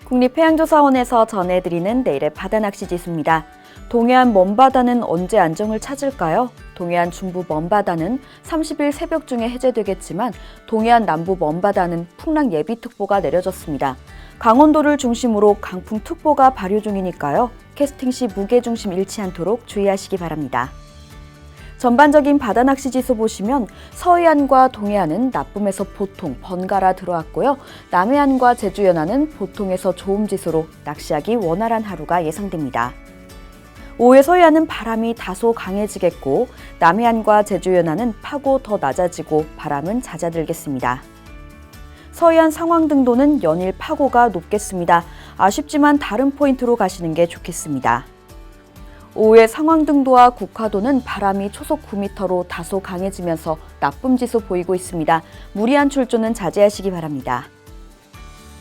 국립해양조사원에서 전해드리는 내일의 바다낚시 지수입니다. 동해안 먼바다는 언제 안정을 찾을까요? 동해안 중부 먼바다는 30일 새벽 중에 해제되겠지만 동해안 남부 먼바다는 풍랑 예비특보가 내려졌습니다. 강원도를 중심으로 강풍특보가 발효 중이니까요. 캐스팅 시 무게중심 잃지 않도록 주의하시기 바랍니다. 전반적인 바다낚시 지수 보시면 서해안과 동해안은 나쁨에서 보통, 번갈아 들어왔고요. 남해안과 제주 연안은 보통에서 좋음 지수로 낚시하기 원활한 하루가 예상됩니다. 오후에 서해안은 바람이 다소 강해지겠고 남해안과 제주 연안은 파고 더 낮아지고 바람은 잦아들겠습니다. 서해안 상황등도는 연일 파고가 높겠습니다. 아쉽지만 다른 포인트로 가시는 게 좋겠습니다. 오후에 상황등도와 국화도는 바람이 초속 9m로 다소 강해지면서 나쁨 지수 보이고 있습니다. 무리한 출조는 자제하시기 바랍니다.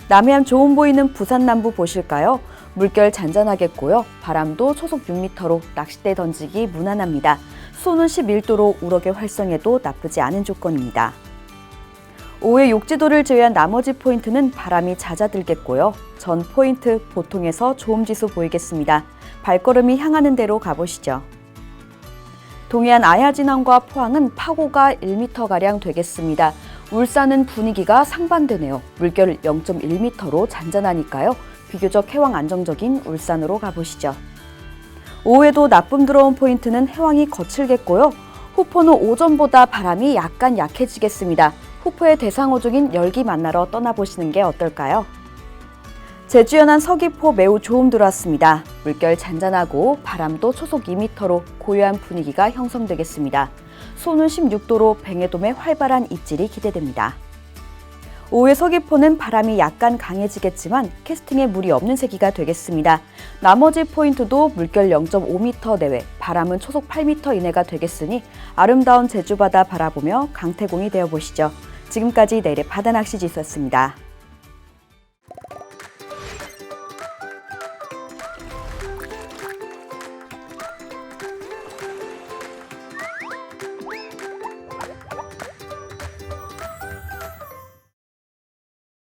남해안 좋음 보이는 부산 남부 보실까요? 물결 잔잔하겠고요. 바람도 초속 6m로 낚싯대 던지기 무난합니다. 수온은 11도로 우럭의 활성에도 나쁘지 않은 조건입니다. 오후에 욕지도를 제외한 나머지 포인트는 바람이 잦아들겠고요. 전 포인트 보통에서 좋음 지수 보이겠습니다. 발걸음이 향하는 대로 가보시죠. 동해안 아야진항과 포항은 파고가 1m가량 되겠습니다. 울산은 분위기가 상반되네요. 물결 0.1m로 잔잔하니까요. 비교적 해왕 안정적인 울산으로 가보시죠. 오후에도 나쁨 들어온 포인트는 해왕이 거칠겠고요. 후포는 오전보다 바람이 약간 약해지겠습니다. 후포의 대상어 중인 열기 만나러 떠나보시는 게 어떨까요? 제주 연안 서귀포 매우 좋음 들어왔습니다. 물결 잔잔하고 바람도 초속 2m로 고요한 분위기가 형성되겠습니다. 수온은 16도로 뱅에돔의 활발한 입질이 기대됩니다. 오후에 서귀포는 바람이 약간 강해지겠지만 캐스팅에 무리 없는 세기가 되겠습니다. 나머지 포인트도 물결 0.5m 내외, 바람은 초속 8m 이내가 되겠으니 아름다운 제주바다 바라보며 강태공이 되어보시죠. 지금까지 내일의 바다낚시 지수였습니다.